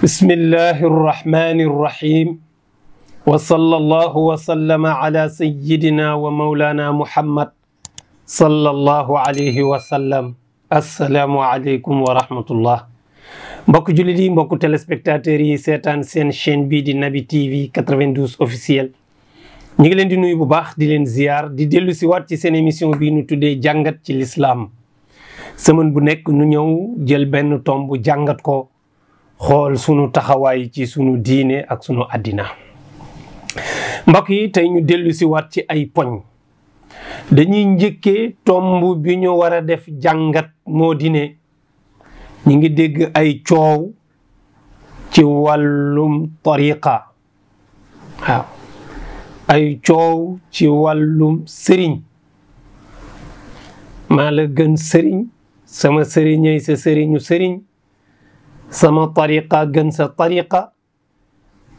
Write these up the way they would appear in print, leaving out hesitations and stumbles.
bismillahi irrahmani irrahim wa sallallahu wa sallama ala sayyidina wa mawlana muhammad sallallahu alayhi wa sallam. assalaamu aleykum wa rahmatullah. mbokk jullit yi, mbokk téléspectateurs yi seetaan seen chaîne bii di Naby TV 92 officiel, ñu ngi leen di nuyu bu baax di leen ziar di dellu si waat ci seen émission bii nu tuddee jàngat ci l'islam. semaine bu nekk nu ñëw jël benn tomb jàngat ko, xool sunu taxawaay ci sunu diine ak sunu àddina. mbokk yi, tey ñu dellu si waat ci ay poñ. dañuy njëkkee tomb bi ñu war a def jàngat moo di ne ñu ngi dégg ay coow ci wàllum tariqa. waaw, ay coow ci wàllum sëriñ. maa la gën sëriñ, sama sëriñay sa sëriñu sëriñ, sama tariqa gën sa tariqa.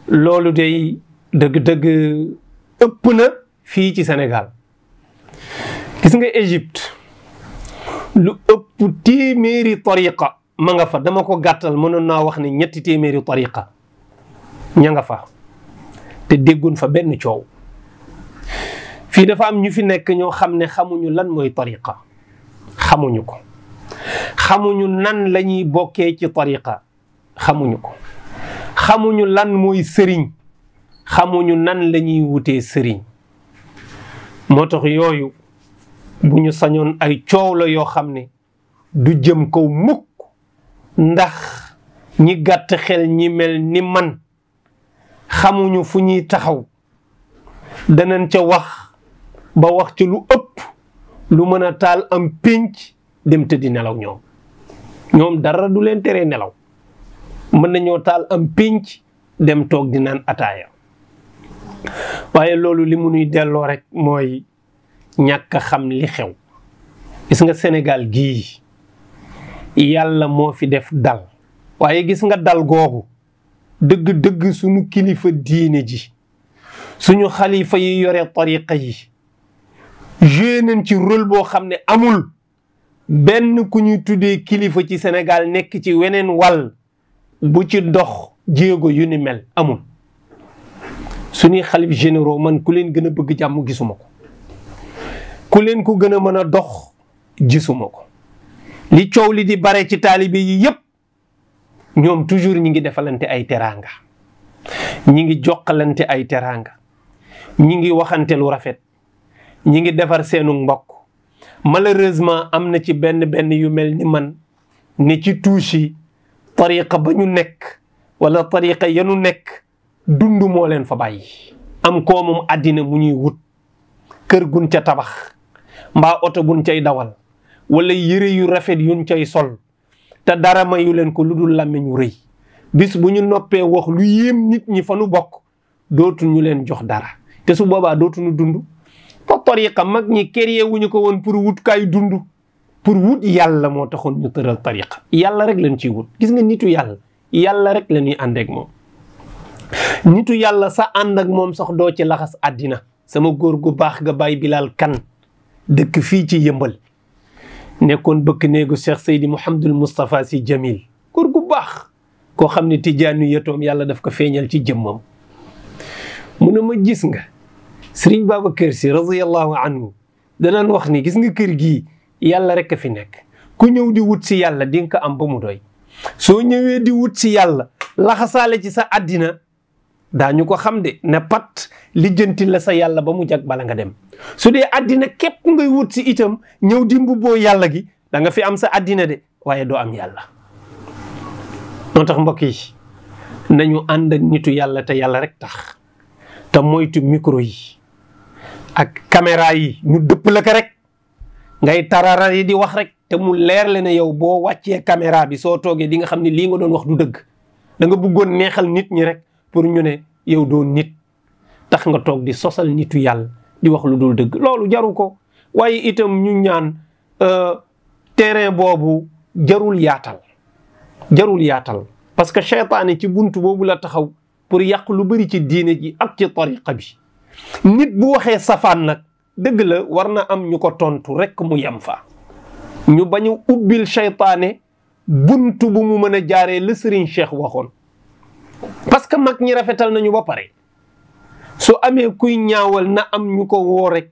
loolu day dëgg-dëgg ëpp na fii ci Sénégal. gis nga Égypte lu ëpp téeméeri tariqa ma nga fa. dama ko gàttal, mënoon naa wax ne ñetti téeméeri tariqa ña nga fa te déggoon fa benn coow. fii dafa am ñu fi nekk ñoo xam ne xamuñu lan mooy tariqa, xamuñu ko. xamuñu nan la ñuy bokkee ci tariqa, xamuñu ko. xamuñu lan mooy sëriñ, xamuñu nan la ñuy wutee sëriñ. moo tax yooyu bu ñu sañoon ay coow la yoo xam ne du jëm kaw mukk, ndax ñi gàtt xel ñi mel ni man xamuñu fu ñuy taxaw. danañ ca wax ba wax ci lu ëpp lu mën a taal am pénc dem tëddi nelaw. ñoom dara du leen teree nelaw. mën nañoo taal am pénc dem toog di naan ataaya. waaye loolu li mu nuy delloo rek mooy ñàkk a xam li xew. gis nga Sénégal gii yàlla moo fi def dal, waaye gis nga dal googu dëgg-dëgg suñu kilifa diine ji, suñu xalifa yi yore tariqa yi joué nañ ci rôle boo xam ne amul benn ku ñuy tuddee kilifa ci Sénégal nekk ci weneen wàll bu ci dox jéego yu ni mel. amul. suñuy xalif généraux man ku leen gën a bëgg jàmm gisuma ko, ku leen ko gën a mën a dox gisuma ko. li coow li di bare ci taalibe yi yépp ñoom toujours ñi ngi defalante ay teraanga, ñi ngi jokkalante ay teraanga, ñi ngi waxante lu rafet, ñi ngi defar seenu mbokk. malheureusement am na ci benn yu mel ni man ne ci tuuti tariqa ba ñu nekk wala tariqa yanu nekk dund moo leen fa bàyyi. am koomum àddina mu ñuy wut, kër gun ca tabax, mbaa oto buñ cay dawal, wala yëre yu rafet yuñ cay sol, te dara mayu leen ko lu dul làmmiñ wu rëy. bis bu ñu noppee wax lu yéem nit ñi fa nu bokk dootuñu leen jox dara, te su boobaa dootuñu dund. te tariqa mag ñi créé wuñu ko woon pour wut kaay dund, pour wut yàlla moo taxoon ñu tëral tariqa. yàlla rek lañ ciy wut. gis nga nitu yàlla, yàlla rek la ñuy ànd ak moom. nitu yàlla sa ànd ak moom sax doo ci laxas àddina. sama góor gu baax ga Baay Bilal Kan dëkk fii ci Yëmbal, nekkoon bëkk néegu Cheikh Seydi Mouhamadul Moustapha Sy Jamil. góor gu baax koo xam ne tijaanu yetoom yàlla daf ko feeñal ci jëmmam. mu ne ma gis nga Sëriñ Babacar Sy radiyallahu anhu danaan wax ni gis nga kër gii yàlla rek a fi nekk. ku ñëw di wut si yàlla di nga ko am ba mu doy. soo ñëwee di wut si yàlla laxasaale ci sa àddina daañu ko xam de ne pat lijjanti la sa yàlla ba mu jag bala nga dem. su dee àddina képp ngay wut si itam ñëw di mbubboo yàlla gi da nga fi am sa àddina de waaye doo am yàlla. moo tax mbokk yi nañu ànd ak nitu yàlla te yàlla rek tax, te moytu micro yi ak caméra yi ñu dëpp la ko rek ngay tarara yi di wax rek te mu leer le ne yow boo wàccee caméra bi soo toogee di nga xam ne lii nga doon wax du dëgg. da nga bëggoon neexal nit ñi rek pour ñu ne yow doo nit, tax nga toog di sosal nitu yàlla di wax lu dul dëgg. loolu jaru ko. waaye itam ñu ñaan terrain boobu jarul yaatal, jarul yaatal, parce que seytaane ci buntu boobu la taxaw pour yàq lu bari ci diine ji ak ci tariqa bi. nit bu waxee safaan nag dëgg la war na am ñu ko tontu rek mu yem fa, ñu bañ a ubbil seytaane buntu bu mu mën a jaaree la Serigne Cheikh waxoon parce que mag ñi rafetal nañu ba pare su amee kuy ñaawal na am ñu ko woo rek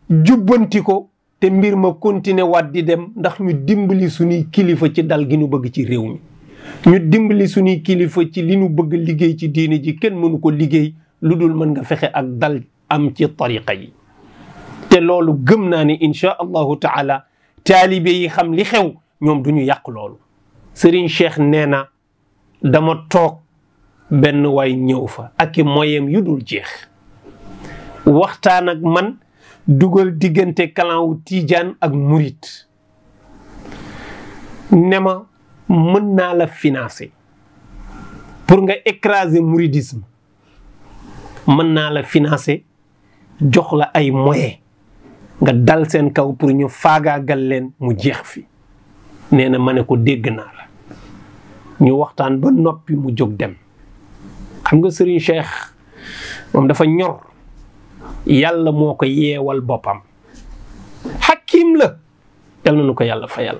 jubbanti ko te mbir ma continuer waat di dem ndax ñu dimbali suñuy kilifa ci dal gi ñu bëgg ci réew mi ñu dimbali suñuy kilifa ci li ñu bëgg liggéey ci diine ji kenn mënu ko liggéey lu dul mën nga fexe ak dal am ci tariqa yi te loolu gëm naa ni insha allahu taala taalibe yi xam li xew ñoom du ñu yàq loolu. Serigne Cheikh nee na dama toog benn waay ñëw fa ak i moyem yu dul jeex waxtaan ak man dugal diggante clan wu Tidiane ak Murit ne ma mën naa la financer pour nga écraser mouridisme mën naa la financer jox la ay moyens nga dal seen kaw pour ñu faagaagal leen mu jeex fi nee na ma ne ko dégg naa la ñu waxtaan ba noppi mu jóg dem. xam nga Serigne Cheikh moom dafa ñor yàlla moo ko yeewal boppam hakim la yal na nu ko yàlla fayal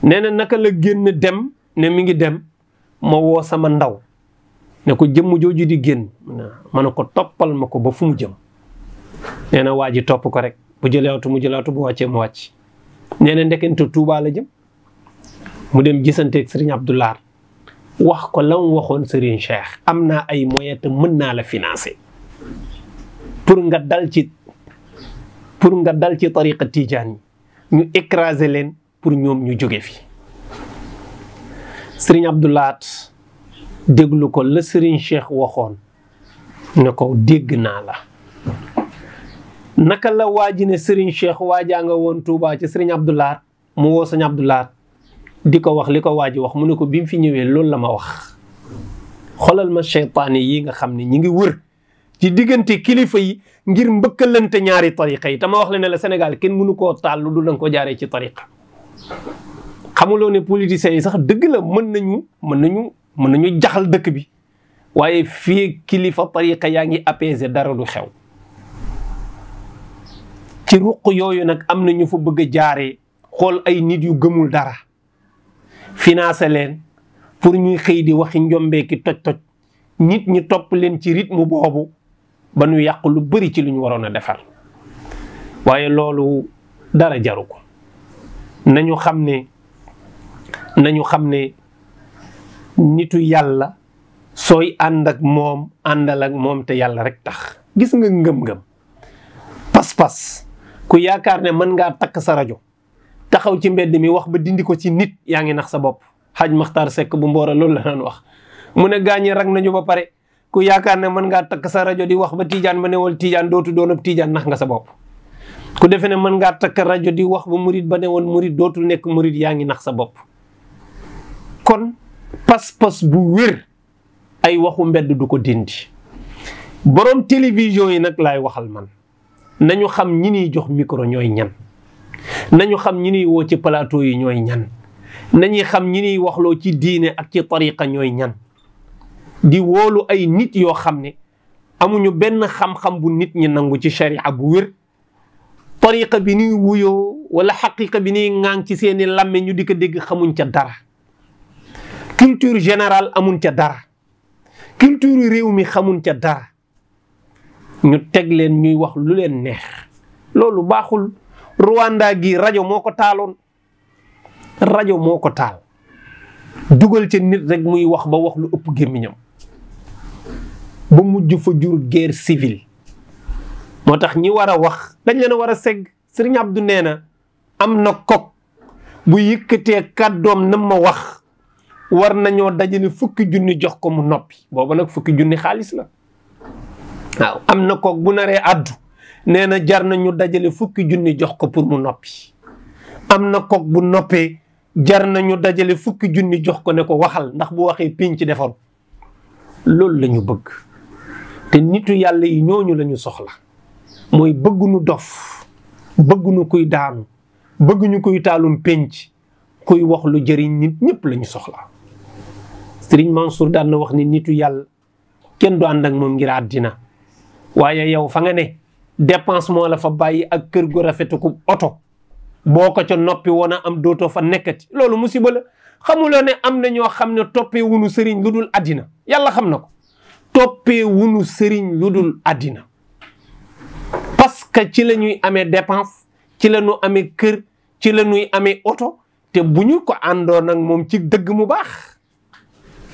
nee na naka la génn dem ne mi ngi dem ma woo sama ndaw ne ko jëmm jooju di génn ma ne ko toppal ma ko ba fu mu jëm nee na waa ji topp ko rek bu jëleewatu mu jëleewatu bu wàccee mu wàcc nee na ndekente Tuubaa la jëm mu dem gisanteeg Serigne Abdoulaye wax ko la mu waxoon Serigne Cheikh am naa ay moyens te mën naa la financer pour nga dal ci tariqa Tidiane yi ñu écraser leen pour ñoom ñu jóge fi. Serigne Abdoulaye déglu ko la Serigne Cheikh waxoon ne ko dégg naa la naka la waaji ne Serigne Cheikh waajaa nga woon Touba ci Serigne Abdoulaye mu woo Serigne Abdoulaye di ko wax li ko waaji wax mu ne ko bi mu fi ñëwee loolu la ma wax xoolal ma seytaane yi nga xam ne ñi ngi wër ci diggante kilifa yi ngir mbëkkalante ñaari tariqa yi te ma wax la ne la Sénégal kenn mënu koo taal lu dul da nga ko jaaree ci tariqa xamuloo ne politiciens yi sax dëgg la mën nañu jaxal dëkk bi waaye fii kilifa tariqa yaa ngi apaiser dara du xew ci ruq yooyu nag am na ñu fa bëgg a jaaree xool ay nit yu gëmul dara financé leen pour ñuy xëy di waxi njombeeki toj-toj nit ñi topp leen ci rythme boobu ba ñu yàq lu bari ci lu ñu waroon a defar waaye loolu dara jaru ko nañu xam ne nitu yàlla sooy ànd ak moom àndal ak moom te yàlla rek tax gis nga ngëm-ngëm pas-pas ku yaakaar ne mën ngaa takk sa rajo taxaw ci mbedd mi wax ba dindi ko ci nit yaa ngi nax sa bopp Hadj Makhtar Seck bu Mboora loolu la daan wax mu ne gaañi rag nañu ba pare ku yaakaar ne mën ngaa takk sa rajo di wax ba Tidiane ma newal Tidiane dootu doon ab Tidiane nax nga sa bopp ku defe ne mën ngaa takk rajo di wax ba murid ba newoon murid dootul nekk murid yaa ngi nax sa bopp kon pas-pas bu wér ay waxu mbedd du ko dindi borom télévision yi nag laay waxal man nañu xam ñi ñuy jox micro ñooy ñan nañu xam ñi ñuy woo ci plateau yi ñooy ñan nañuy xam ñi ñuy waxloo ci diine ak ci tariqa ñooy ñan di woolu ay nit yoo xam ne amuñu benn xam-xam bu nit ñi nangu ci sharia bu wér tariqa bi ñuy wuyoo wala xaqiqa bi ñuy ŋàng ci seeni làmme ñu di ko dégg xamuñ ca dara culture générale amuñ ca dara culture réew mi xamuñ ca dara ñu teg leen ñuy wax lu leen neex loolu baaxul. Rwanda gi rajo moo ko taaloon rajo moo ko taal dugal ca nit rek muy wax ba wax lu ëpp gémmiñam ba mujj fa jur guerre civile moo tax ñi war a wax dañ leen a war a segg Serigne Abdou nee na am na kok bu yëkkatee kàddoom na ma wax war nañoo dajale 10 junni jox ko mu noppi booba nag 10 junni xaalis la waaw am na kok bu naree addu nee na jar na ñu dajale 10 junni jox ko pour mu noppi am na kok bu noppee jar na ñu dajale 10 junni jox ko ne ko waxal ndax bu waxee pinc ci defaru loolu la ñu bëgg te nitu yàlla yi ñooñu la ñu soxla mooy bëgguñu dof bëgguñu kuy daanu bëgguñu kuy taalum penc kuy wax lu jëriñ nit ñëpp la ñu soxla Serigne Mansour daan na wax ni nitu yàlla kenn du ànd ak moom ngir àddina waaye yow fa nga ne dépense moo la fa bàyyi ak kër gu rafetu ku oto boo ko ca noppi woon a am dootoo fa nekkati loolu musiba la xamuloo ne am na ñoo xam ne toppee wunu sëriñ lu dul àddina yàlla xam na ko toppee wunu sëriñ lu dul àddina parce que ci la ñuy amee dépense ci la ñu amee kër ci la ñuy amee oto te bu ñu ko àndoon ak moom ci dëgg mu baax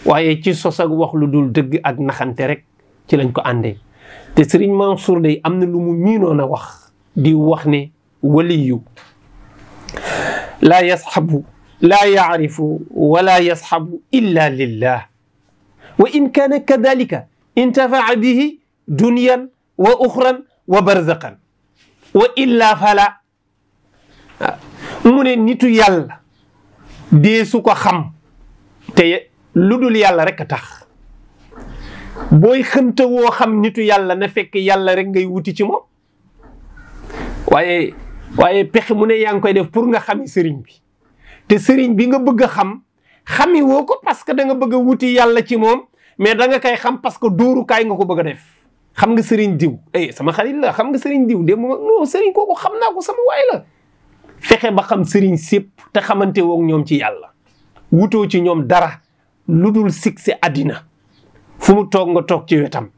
waaye ci sos ak wax lu dul dëgg ak naxante rek ci lañ ko àndee te Sëriñ Mansour day am na lu mu miinoon a wax di wax ne waliyu laa yasxabu laa yaarifu wala yasxabu illa lillah wa in kaana kadalika intafaa bihi dunyan wa uxran wa barzaqan wa illa fala mu ne nitu yàlla dee su ko xam te lu dul yàlla rek a tax booy xëmta woo xam nitu yàlla na fekk yàlla rek ngay wuti ci moom waaye pexe mu ne yaa ngi koy def pour nga xami sëriñ bi te sëriñ bi nga bëgg a xam xami woo ko parce que da nga bëgg a wuti yàlla ci moom mais da nga koy xam parce que dóorukaay nga ko bëgg a def xam nga sëriñ diw sama xarit la xam nga sëriñ diw de non sëriñ kooku xam naa ko sama waay la fexe ba xam sëriñ sépp te xamante woog ñoom ci yàlla wutoo ci ñoom dara lu dul succès àddina fu mu toog nga toog ci wetam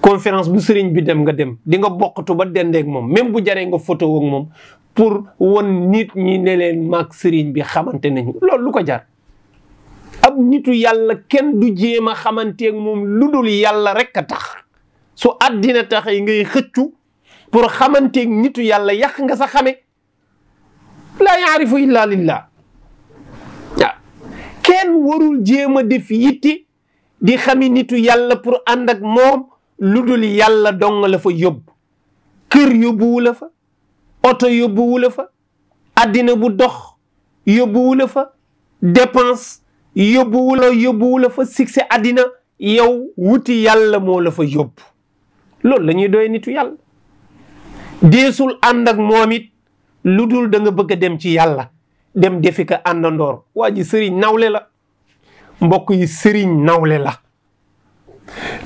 conférence bu sëriñ bi dem nga dem di nga bokkatu ba dendeeg moom même bu jaree nga photo woog moom pour won nit ñi ne leen maag sëriñ bi xamante nañu loolu lu ko jar ab nitu yàlla kenn du jéem a xamanteeg moom lu dul yàlla rek a tax su àddina taxee ngay xëccu pour xamanteeg nitu yàlla yàq nga sa xame laa yaarifu illa lillah waaw kenn warul jéem a def yitti di xami nitu yàlla pour ànd ak moom lu dul yàlla dong la fa yóbbu kër yóbbuwu la fa oto yóbbuwu la fa àddina bu dox yóbbuwu la fa dépense yóbbuwu la fa succès àddina yow wuti yàlla moo la fa yóbbu loolu la ñuy doy nitu yàlla deesul ànd ak moom it lu dul da nga bëgg a dem ci yàlla dem defi ka àndandoor waa ji sëriñ nawle la mbokk yi sëriñ nawle la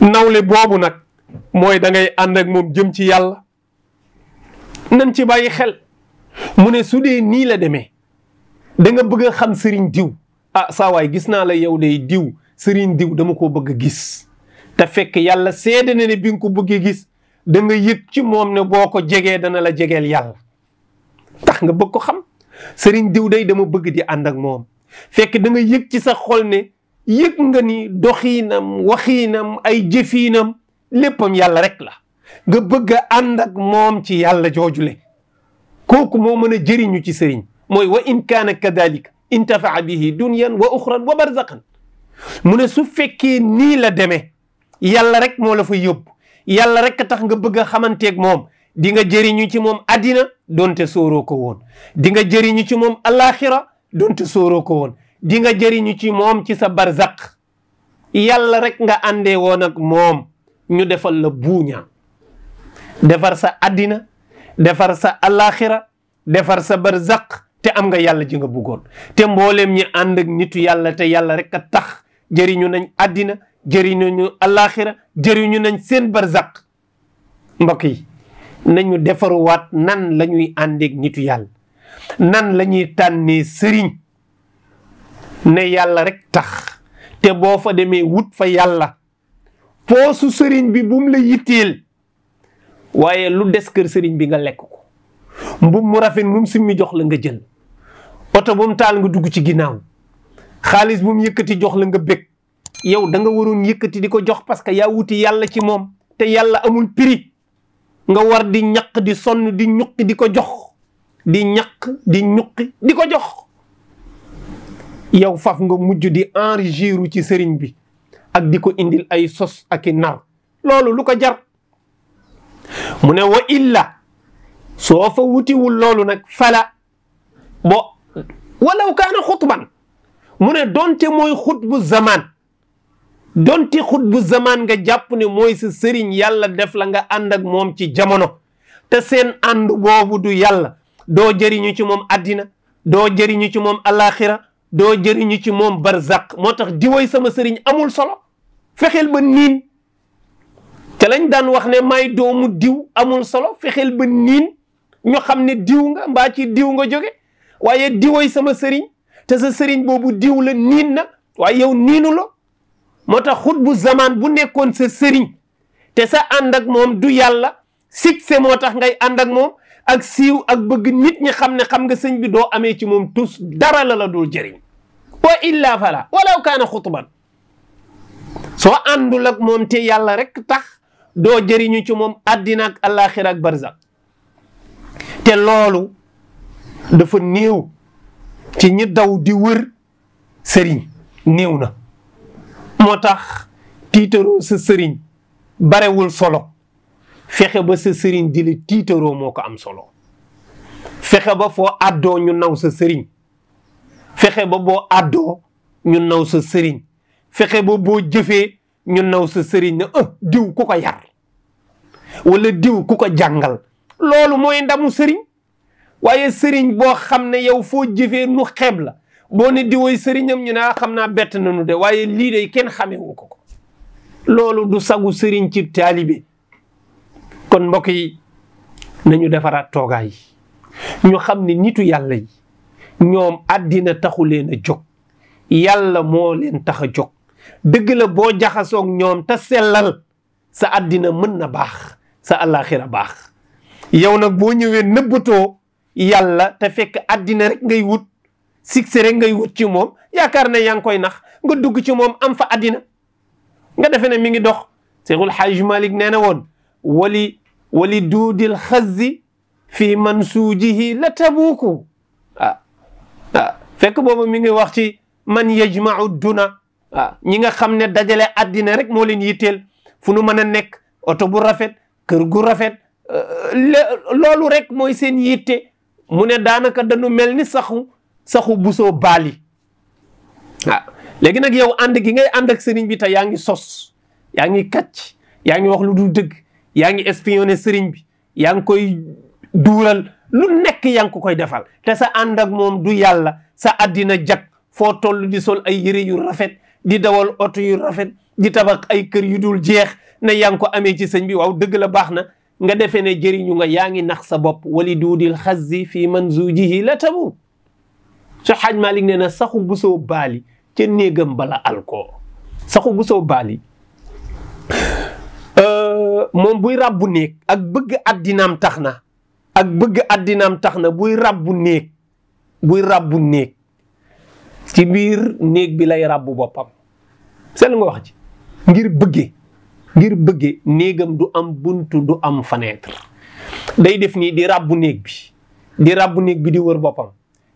nawle boobu nag mooy da ngay ànd ak moom jëm ci yàlla nan ci bàyyi xel mu ne su dee nii la demee da nga bëgg a xam sëriñ diw saa waay gis naa la yow day diw sëriñ diw dama ko bëgg a gis te fekk yàlla seede na ne bi nga ko bëggee gis da nga yëg ci moom ne boo ko jegee dana la jegeel yàlla tax nga bëgg ko xam sëriñ diw day dama bëgg di ànd ak moom fekk da nga yëg ci sa xol ne yëg nga ni doxiinam waxiinam ay jëfiinam léppam yàlla rek la nga bëgg a ànd ak moom ci yàlla joojule kooku moo mën a jëriñu ci sëriñ mooy wa in kaana kadalika intafaa bihi dunyan wa uxran wa barzaqan mu ne su fekkee nii la demee yàlla rek moo la fa yóbbu yàlla rek tax nga bëgg a xamanteeg moom di nga jëriñu ci moom àddina donte sóoroo ko woon di nga jëriñu ci moom alaxira donte sóoroo ko woon di nga jëriñu ci moom ci sa barzaq yàlla rek nga àndee woon ak moom ñu defal la buuña defar sa àddina defar sa alaxira defar sa barzaq te am nga yàlla ji nga bëggoon te mbooleem ñi ànd ak nitu yàlla te yàlla rek a tax jëriñu nañ àddina jëriñu ñu alaxira jëriñu nañ seen barzaq mbokk yi nañu defaruwaat nan la ñuy àndeeg nitu yàlla nan la ñuy tànnee sëriñ ne yàlla rek tax te boo fa demee wut fa yàlla poosu sëriñ bi bum la yitteel waaye lu des kër sëriñ bi nga lekk ko mbub mu rafet mum simmi jox la nga jël oto bu mu taal nga dugg ci ginnaaw xaalis bu mu yëkkati jox la nga bég yow da nga waroon yëkkati di ko jox parce que yaa wuti yàlla ci moom te yàlla amul prix nga war di ñaq di sonn di ñuqi di ko jox di ñaq di ñuqi di ko jox yow faf nga mujj di enrigiru ci sëriñ bi ak di ko indil ay sos ak i nar loolu lu ko jar mu ne wa illa soo fa wutiwul loolu nag fala walaw kaana xutban mu ne donte mooy xutbu zaman donte xutbu zaman nga jàpp ne mooy sa sëriñ yàlla def la nga ànd ak moom ci jamono te seen ànd boobu du yàlla doo jëriñu ci moom àddina doo jëriñu ci moom alaxira doo jëriñu ci moom barzaq moo tax diwoy sama sëriñ amul solo fexeel ba niin te lañ daan wax ne may doomu diw amul solo fexeel ba niin ñu xam ne diw nga mbaa ci diw nga jóge waaye diwoy sama sëriñ te sa sëriñ boobu diw la niin na waaye yow niinu la. moo tax xutbu zaman bu nekkoon sa sëriñ te sa ànd ak moom du yàlla succès moo tax ngay ànd ak moom ak siiw ak bëgg nit ñi xam ne xam nga sëñ bi doo amee ci moom tus dara la dul jëriñ wa illa fala walaw kaana xutban soo àndul ak moom te yàlla rek tax doo jëriñu ci moom àddina ak àllaaxira ak barzak te loolu dafa néew ci ñi daw di wër sëriñ néew na. moo tax tiitaroo sa sëriñ barewul solo fexe ba sa sëriñ di la tiitaroo moo ko am solo fexe ba foo àddoo ñu naw sa sëriñ fexe ba boo àddoo ñu naw sa sëriñ fexe ba boo jëfee ñu naw sa sëriñ ne diw ku ko yar wala diw ku ko jàngal loolu mooy ndamu sëriñ waaye sëriñ boo xam ne yow foo jëfee nu xeeb la boo ne diwoy sëriñam ñu ne xam naa bett nañu de waaye lii de kenn xamewu ko loolu du sagu sëriñ ci taalibe kon mbokk yi nañu defaraat toogaay yi ñu xam ne nitu yàlla yi ñoom àddina taxu leen a jóg yàlla moo leen tax a jóg dëgg la boo jaxasoog ñoom te sellal sa àddina mën na baax sa àllaaxira baax yow nag boo ñëwee nëbbatoo yàlla te fekk àddina rek ngay wut succès rek ngay wut ci moom yaakaar ne yaa ngi koy nax nga dugg ci moom am fa àddina nga defe ne mi ngi dox Seexul Xaaj Malik nee na woon wali duudil xazzi fi mansuujihi la tabuuku fekk boobu mi ngi wax ci man yajmau duna ñi nga xam ne dajale àddina rek moo leen yitteel fu nu mën a nekk oto bu rafet kër gu rafet loolu rek mooy seen yitte mu ne daanaka dañu mel ni saxu busoo baali léegi nag yow ànd gi ngay ànd ak sëriñ bi te yaa ngi sos yaa ngi kàcc yaa ngi wax lu dul dëgg yaa ngi espionné sëriñ bi yaa ngi koy duural lu nekk yaa ngi ko koy defal te sa ànd ak moom du yàlla sa àddina jag foo toll di sol ay yëre yu rafet di dawal oto yu rafet di tabax ay kër yu dul jeex ne yaa ngi ko amee ci sëñ bi waaw dëgg la baax na nga defee ne jëriñu nga yaa ngi nax sa bopp wali duudil xazzi fi manzujihi la tabu su Xaaj Malik nee na saxu busoo baali ca néegam bala alkoo saxu busoo baali moom buy ràbbu néeg ak bëgg addinaam tax na buy ràbbu néeg ci biir néeg bi lay ràbbu boppam seetlu nga wax ci ngir bëgge néegam du am buntu du am fenêtre day def nii di ràbbu néeg bi di wër boppam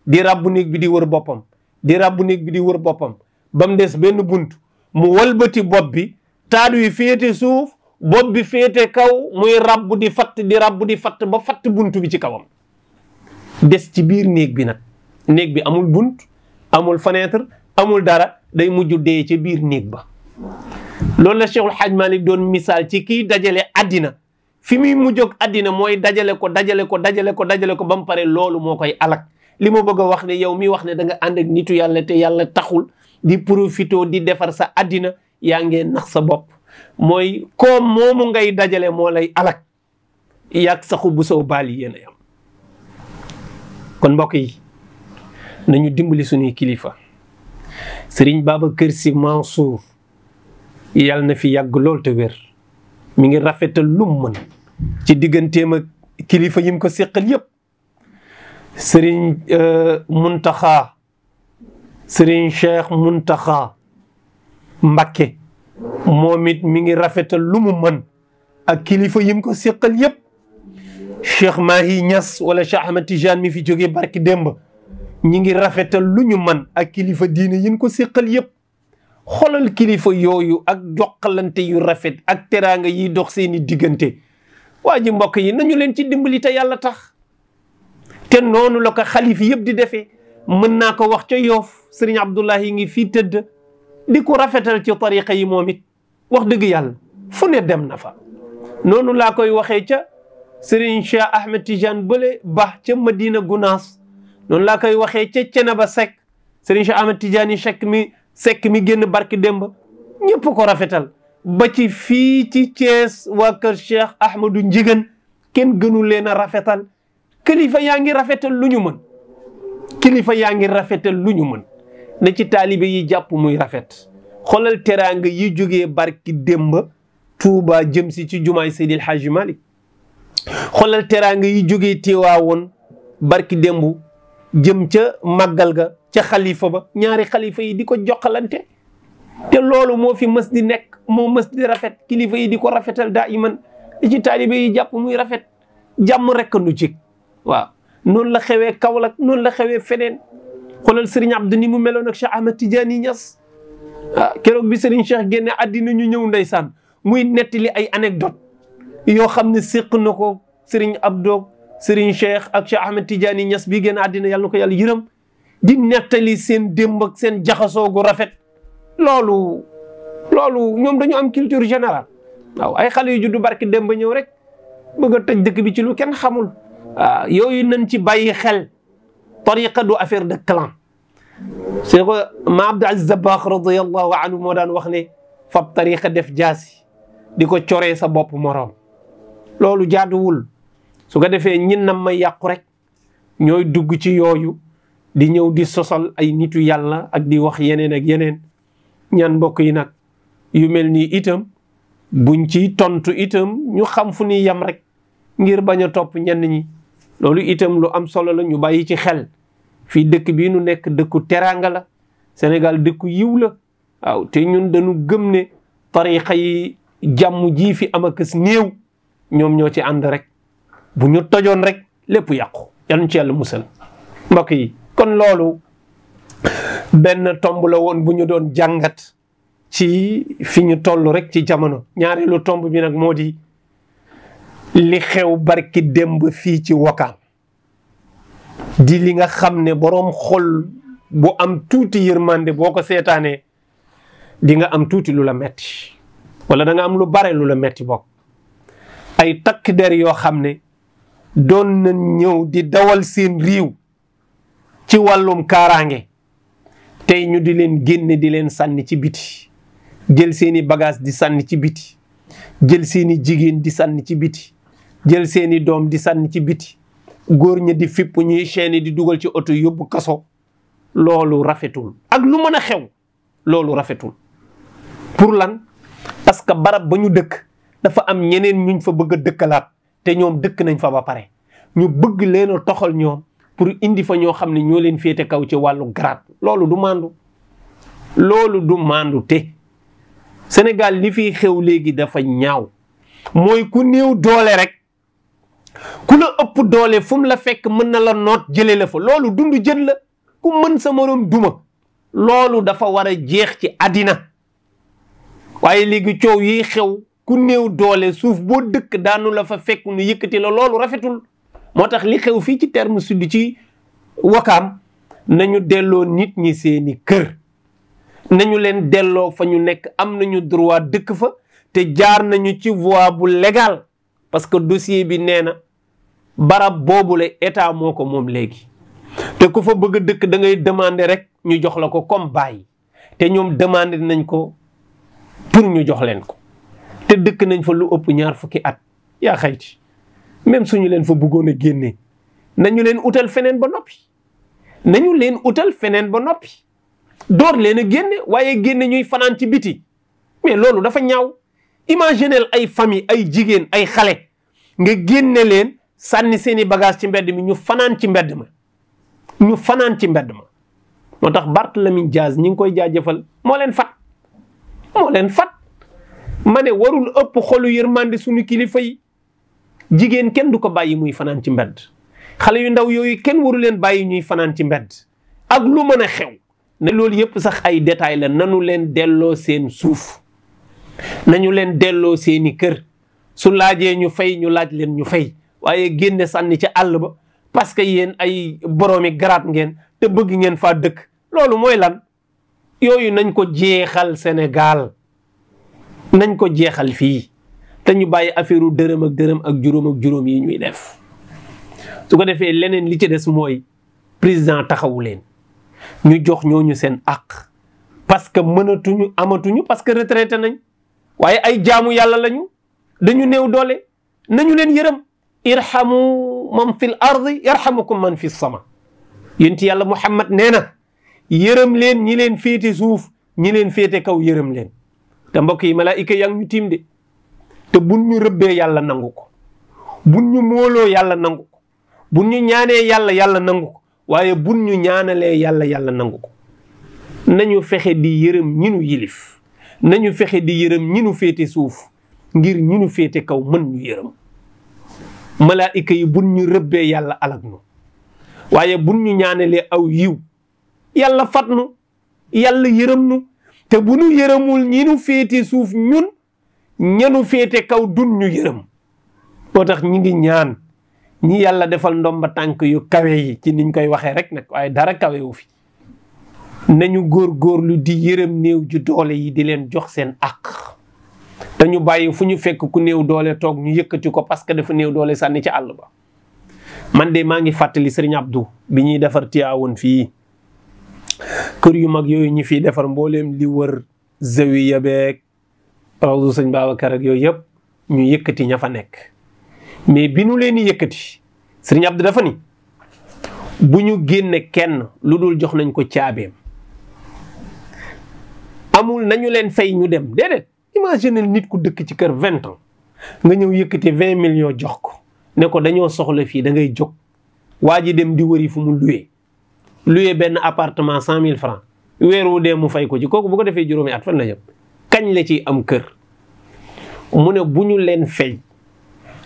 di ràbbu néeg bi di wër boppam di ràbbu néeg bi di wër boppam ba mu des benn bunt mu walbati bopp bi taadu yi féete suuf bopp bi féete kaw muy ràbbu di fatt ba fatt bunt bi ci kawam des ci biir néeg bi nag néeg bi amul bunt amul fenêtre amul dara day mujj dee ci biir néeg ba loolu la Cheikhul Hadj Malick doon misaal ci kii dajale àddina fi muy mujjoog àddina mooy dajale ko ba mu pare loolu moo koy alak li ma bëgg a wax ne yow mi wax ne da nga ànd ak nitu yàlla te yàlla taxul di profito di defar sa àddina yaa ngee nax sa bopp mooy koom moomu ngay dajale moo lay alak yàgg saxu bu sow baali yéen a yam kon mbokk yi nañu dimbali suñuy kilifa Serigne Babacar Sy Mansour yàlla na fi yàgg lool te wér mi ngi rafetal lum mën ci digganteem ak kilifa yim ko seqal yépp Serigne Muntaxa Serigne Cheikh Muntaxa Mbakke moom it mi ngi rafetal lu mu mën ak kilifa yim ko seqal yépp Cheikh Mahi Niass wala Cheikh Ahmed Tidiane mi fi jógee barki démb ñi ngi rafetal lu ñu mën ak kilifa diine yin ko seqal yépp xoolal kilifa yooyu ak jokkalante yu rafet ak teraanga yiy dox seeni diggante waa ji mbokk yi nañu leen ci dimbali te yàlla tax te noonu la ko xalifi yëpp di defee mën naa ko wax ca Yoof Serigne Abdoulahi ngi fii tëdd di ko rafetal ci tariqa yi moom it wax dëgg yàlla fu ne dem na fa noonu laa koy waxee ca Serigne Cheikh Ahmed Tidiane bële ba ca Madina Gunaas noonu laa koy waxee ca Cenaba Seck Serigne Cheikh Ahmed Tidiane Seck mi génn barki démb ñëpp ko rafetal ba ci fii ci Thiès waa kër Cheikh Ahmadou Ndiéguène kenn gënu leen a rafetal kilifa yaa ngi rafetal lu ñu mën na ci taalibe yi jàpp muy rafet. xoolal teraanga yi jógee barki démb Tuuba jëm si ci jumaay Seydil Hadji Malick. xoolal teraanga yi jógee Tiwaawoon barki démb jëm ca màggal ga ca xalifa ba ñaari xalifa yi di ko jokkalante. te loolu moo fi mës di nekk moo mës di rafet kilifa yi di ko rafetal daa iman ci taalibe yi jàpp muy rafet jàmm rek nu jig waaw. noonu la xewee Kaolack noonu la xewee feneen xoolal Serigne Abdou ni mu meloon ak Cheikh Ahmed Tidiane Niass keroog bi Serigne Cheikh génne àddina ñu ñëw ndeysaan muy nettali ay anecdote yoo xam ne séq na ko Serigne Abdou Serigne Cheikh ak Cheikh Ahmed Tidiane Niass bii génn àddina yàlla na ko yàlla yërëm di nettali seen démb ak seen jaxasoo gu rafet. loolu ñoom dañu am culture générale waaw ay xale yu juddu barki démb ba ñëw rek bëgg a tëj dëkk bi ci lu kenn xamul. yooyu nañ ci bàyyi xel tariqa du affaire de clan. Cheikh ma Abdou Aziz Dabakh radiyallahu anhu moo daan wax ne fab tariqa def jaasi di ko coree sa bopp moroom loolu jaaduwul. su ko defee ñin na may yàqu rek ñooy dugg ci yooyu di ñëw di sosal ay nitu yàlla ak di wax yeneen ak yeneen. ñaan mbokk yi nag yu mel nii itam buñ ci tontu itam ñu xam fu ñuy yem rek ngir bañ a topp ñenn ñi. loolu itam lu am solo la ñu bàyyi ci xel fii dëkk bii nu nekk dëkku teraanga la Sénégal dëkku yiw la waaw te ñun dañu gëm ne tariqa yi jàmm ji fi am akës néew ñoom ñoo ci ànd rek bu ñu tojoon rek lépp yàqu yal ci yàlla musal. mbokk yi kon loolu benn tomb la woon bu ñu doon jàngat ci fi ñu toll rek ci jamono. ñaareelu tomb bi nag moo di li xew barki démb fii ci Wakaam di li nga xam ne boroom xol bu am tuuti yërmande boo ko seetaanee di nga am tuuti lu la metti wala da nga am lu bare lu la metti bokk. ay takk der yoo xam ne doon nañ ñëw di dawal seen réew ci wàllum kaaraange tey ñu di leen génne di leen sànni ci biti jël seeni bagage di sànni ci biti jël seeni jigéen di sànni ci biti jël seeni doom di sànni ci biti góor ñi di fipp ñuy chaîne di dugal ci oto yóbbu kaso. loolu rafetul ak lu mën a xew loolu rafetul. pour lan parce que barab ba ñu dëkk dafa am ñeneen ñuñ fa bëgg a dëkkalaat te ñoom dëkk nañ fa ba pare ñu bëgg leen a toxal ñoom pour indi fa ñoo xam ne ñoo leen féete kaw ci wàllu grade. loolu du maandu loolu du maandu te Sénégal li fiy xew léegi dafa ñaaw mooy ku néew doole rek ku la ëpp doole fu mu la fekk mën na la noot jëlee la fa. loolu dund jën la ku mën sa moroom duma loolu dafa war a jeex ci àddina. waaye léegi coow yi xew ku néew doole suuf boo dëkk daanu la fa fekk nu yëkkati la loolu rafetul. moo tax li xew fii ci terme sud ci Wakaam nañu delloo nit ñi seeni kër nañu leen delloo fa ñu nekk am nañu droit dëkk fa te jaar nañu ci voie bu légal parce que dossier bi nee na barab boobule état moo ko moom léegi te ku fa bëgg a dëkk da ngay demander rek ñu jox la ko comme bàyyi te ñoom demander nañ ko pour ñu jox leen ko te dëkk nañ fa lu ëpp 20 at yaa xayti même suñu leen fa bëggoon a génnee nañu leen utal feneen ba noppi nañu leen utal feneen ba noppi door leen a génne waaye génne ñuy fanaan ci biti mais loolu dafa ñaaw. imaginel ay famille ay jigéen ay xale nga génne leen sànni seeni bagage ci mbedd mi ñu fanaan ci mbedd ma ñu fanaan ci mbedd ma. moo tax Barthélémy Dias ñi ngi koy jaajëfal moo leen fat ma ne warul ëpp xolu yërmande suñu kilifa yi. jigéen kenn du ko bàyyi muy fanaan ci mbedd xale yu ndaw yooyu kenn waru leen bàyyi ñuy fanaan ci mbedd ak lu mën a xew. ne loolu yëpp sax ay détails la nanu leen delloo seen suuf nañu leen delloo seeni kër su laajee ñu fay ñu laaj leen ñu fay waaye génne sànni ci àll ba parce que yéen ay boroomi garaat ngeen te bëgg ngeen faa dëkk. loolu mooy lan yooyu nañ ko jeexal Sénégal nañ ko jeexal fii te ñu bàyyi affaire dërëm ak juróom yi ñuy def. su ko defee leneen li ci des mooy président taxawu leen ñu jox ñooñu seen àq parce que amatuñu parce que retraité nañ waaye ay jaamu yàlla lañu dañu néew doole nañu leen yërëm. irhamu man fil ardi yarhamukum man fis sama. yonent yàlla Muhammad nee na yërëm leen ñi leen féete suuf ñi leen féete kaw yërëm leen. te mbokk yi malaayika yaa ngi ñu tiim de te buñ ñu rëbbee yàlla nangu ko, buñ ñu mooloo yàlla nangu ko, buñ ñu ñaanee yàlla nangu ko, waaye buñ ñu ñaanalee yàlla nangu ko. nañu fexe di yërëm ñi nu yilif, nañu fexe di yërëm ñi nu féete suuf ngir ñi nu féete kaw mën ñu yërëm. malaayika yi buñ ñu rëbbee yàlla alag nu, waaye buñ ñu ñaanalee aw yiw yàlla fat nu, yàlla yërëm nu. te bu nu yërëmul ñi nu féete suuf ñun ñenu féete kaw dun ñu yërëm. moo tax ñi ngi ñaan ñi yàlla defal ndomba tànk yu kawe yi ci niñ koy waxee rek nag, waaye dara kawewu fi. nañu góorgóorlu di yërëm néew ju doole yi di leen jox seen àq. te ñu bàyyi fu ñu fekk ku néew doole toog ñu yëkkati ko parce que dafa néew doole sànni ci àll ba. man de maa ngi fàttali Serigne Abdou bi ñuy defar Tiwaawan fii kër yu mag yooyu ñi fiy defar mbooleem li wër zawiya beeg rawdu sëñ Babacar ak yooyu yëpp ñu yëkkati ña fa nekk. mais bi nu leen di yëkkati Serigne Abdou dafa ni bu ñu génne kenn lu dul jox nañ ko caabeem. amul nañu leen fay ñu dem déedéet. imagine nit ku dëkk ci kër 20 ans nga ñëw yëkkati 20 millions jox ko ne ko dañoo soxla fii da ngay jóg. waa ji dem di wëri fu mu loué benn appartement 100 000 francs weer wu dee mu fay ko ci kooku bu ko defee juróomi at fan la jëm kañ la ciy am kër. mu ne bu ñu leen fay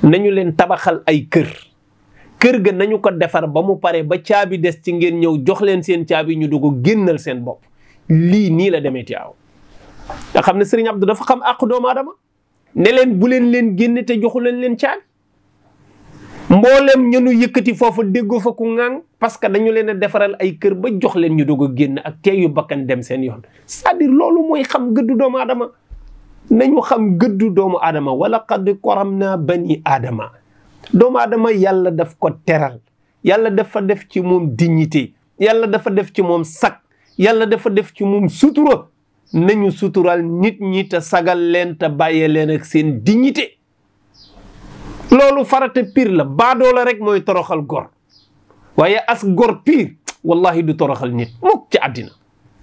nañu leen tabaxal ay kër ga nañu ko defar ba mu pare ba caabi des ci ngeen ñëw jox leen seen caabi ñu dugg génnal seen bopp. lii nii la demee Tiwaawan nga xam ne Serigne Abdou dafa xam àq doomu aadama ne leen bu leen génne te joxu leen caabi. mboolem ñenu yëkkati foofu déggoo fa ku ŋàng parce que dañu leen a defaral ay kër ba jox leen ñu doog a génn ak teeyu bakkan dem seen yoon. c'est-à-dire loolu mooy xam gëddu doomu aadama. nañu xam gëddu doomu aadama wala qad karamna bani aadama. doomu aadama yàlla daf ko teral, yàlla dafa def ci moom dignité, yàlla dafa def ci moom sak, yàlla dafa def ci moom sutura. nañu sutural nit ñi te sagal leen te bàyyee leen ak seen dignité. loolu farata pire la baadoo la rek mooy toroxal gor waaye as gor pire wallahi du toroxal nit mukk ci àddina.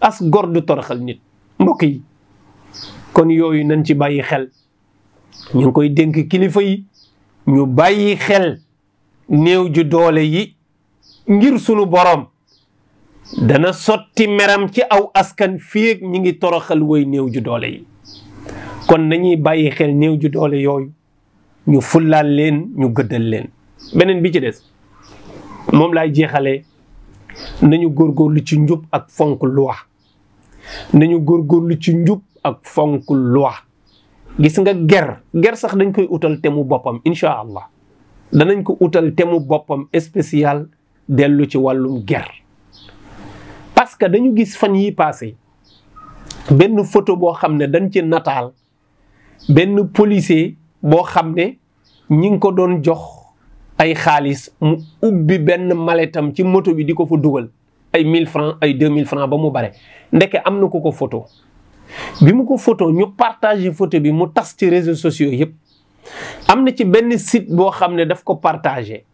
as gor du toroxal nit. mbokk yi kon yooyu nañ ci bàyyi xel, ñu ngi koy dénk kilifa yi ñu bàyyi xel néew ju doole yi ngir sunu borom dana sotti meram ci aw askan fii ak ñi ngi toroxal woy néew ju doole yi. kon nañuy bàyyi xel néew ju doole yooyu ñu fullaal leen ñu gëddal leen. beneen bi ci des moom laay jeexalee nañu góorgóorlu ci njub ak fonk loi. nañu góorgóorlu ci njub ak fonk loi. gis nga ger sax dañ koy utal te mu boppam incha allah danañ ko utal te mu boppam spécial dellu ci wàllum ger. parce que dañu gis fan yi passé benn photo boo xam ne dañ ci nataal benn policier boo xam ne ñi ngi ko doon jox ay xaalis mu ubbi benn maletam ci moto bi di ko fa dugal ay 1000 francs ay 2000 francs ba mu bare. ndeke am na ko photo bi mu ko photo ñu partagé photo bi mu tas ci réseaux sociaux yëpp. am na ci benn site boo xam ne daf ko partagé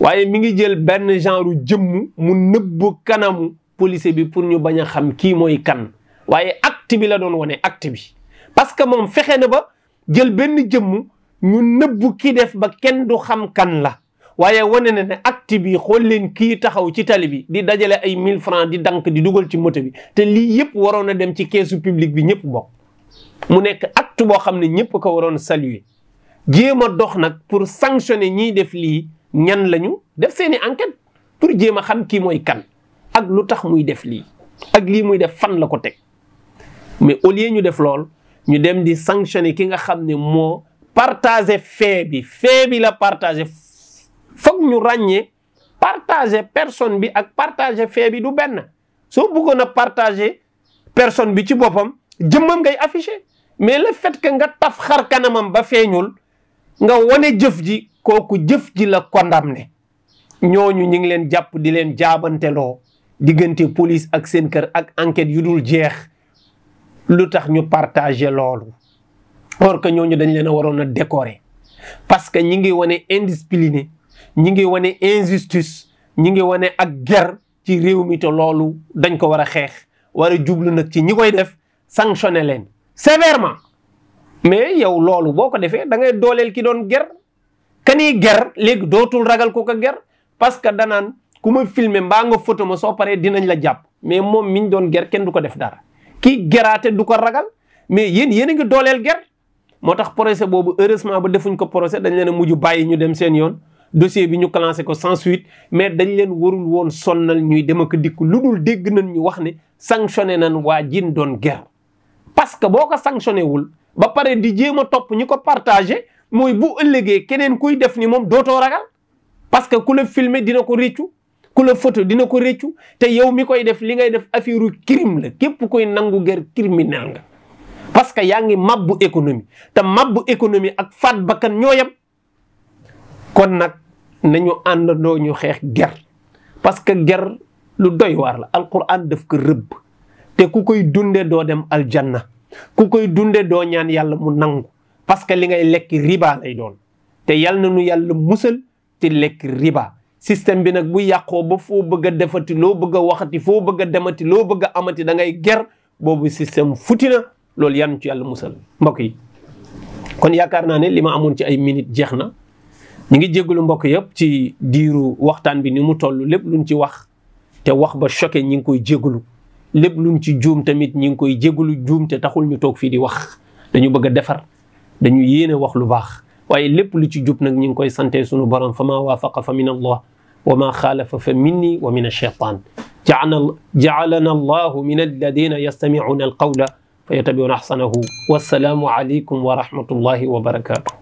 waaye mi ngi jël benn genre jëmm mu nëbb kanamu policier bi pour ñu bañ a xam kii mooy kan. waaye acte bi la doon wane acte bi parce que moom fexe na ba jël benn jëmm ñu nëbb ki def ba kenn du xam kan la. waaye wane na ne acte bi xool leen kii taxaw ci tali bi di dajale ay 1000 francs di dank di dugal ci moto bi te lii yëpp waroon a dem ci keesu public bi ñëpp bokk. mu nekk acte boo xam ne ñëpp ko waroon saluer. jéem a dox nag pour sanctionner ñiy def lii ñan lañu def seeni enquête pour jéem a xam kii mooy kan ak lu tax muy def lii ak lii muy def fan la ko teg. mais au lieu ñu def lool ñu dem di sanctionner ki nga xam ne moo partager fait bi la partager. foog ñu ràññee partager personne bi ak partager fait bi du benn. soo bëggoon a partager personne bi ci boppam jëmmam ngay afficher mais le fait que nga taf xar kanamam ba feeñul nga wane jëf ji kooku jëf ji la condamné. ñooñu ñu ngi leen jàpp di leen jaabanteloo diggante police ak seen kër ak enquête yu dul jeex lu tax ñu partager loolu. or que ñooñu dañ leen a waroon a décorer parce que ñi ngi wane indiscipliné. ñi ngi wane injustice ñi ngi wane ak ger ci réew mi te loolu dañ ko war a xeex war a jublu nag ci ñi koy def sanctionné leen sévèrement. mais yow loolu boo ko defee da ngay dooleel ki doon ger kani ger léegi dootul ragal ko ger parce que danaan ku ma filmer mbaa nga photo ma soo paree dinañ la jàpp mais moom miñ doon ger kenn du ko def dara kii geraate du ko ragal mais yéen a ngi dooleel ger. moo tax procès boobu heureusement ba defuñ ko procès dañ leen a mujj bàyyi ñu dem seen yoon dossier bi ñu classé ko sans suite mais dañ leen warul woon sonnal ñuy dem ak dikk lu dul dégg nañ ñu wax ne sanctionné nañ waa jin doon ger. parce que boo ko sanctionné wul ba pare di jéem a topp ñi ko partagé mooy bu ëllëgee keneen kuy def ni moom dootoo ragal parce que ku la filmer dina ko réccu ku la photo dina ko réccu te yow mi koy def li ngay def affaire crime la képp koy nangu ger criminel nga. parce que yaa ngi mabbu économie te mabbu économie ak faat bakkan ñoo yem kon nag nañu àndandoo ñu xeex ger parce que ger lu doy waar la alquran daf ko rëbb te ku koy dunde doo dem aljanna ku koy dunde doo ñaan yàlla mu nangu parce que li ngay lekk riba lay doon te yal na nu yàlla musal ci lekk riba système bi nag bu yàqoo ba foo bëgg a defati loo bëgg a waxati foo bëgg a demati loo bëgg a amati da ngay ger boobu système futi na loolu yan ci yàlla musal mbokk yi kon yaakaar naa ne li ma amoon ci ay minutes jeex na ñu ngi jégalu mbokk yëpp ci diiru waxtaan bi ni mu toll lépp luñ ci wax te wax ba choqué ñi ngi koy jégalu lépp luñ ci juum tamit ñi ngi koy jégalu juum te taxul ñu toog fii di wax dañu bëgg a defar dañu yéene wax lu baax waaye lépp lu ci jub nag ñi ngi koy sante sunu borom fa ma waafaqa fa min allah wa ma xaalafa fa minni wa min alcheytan jaalana allahu min alladina yastamicuuna alqawla فيتبعون أحسنه والسلام عليكم ورحمة الله وبركاته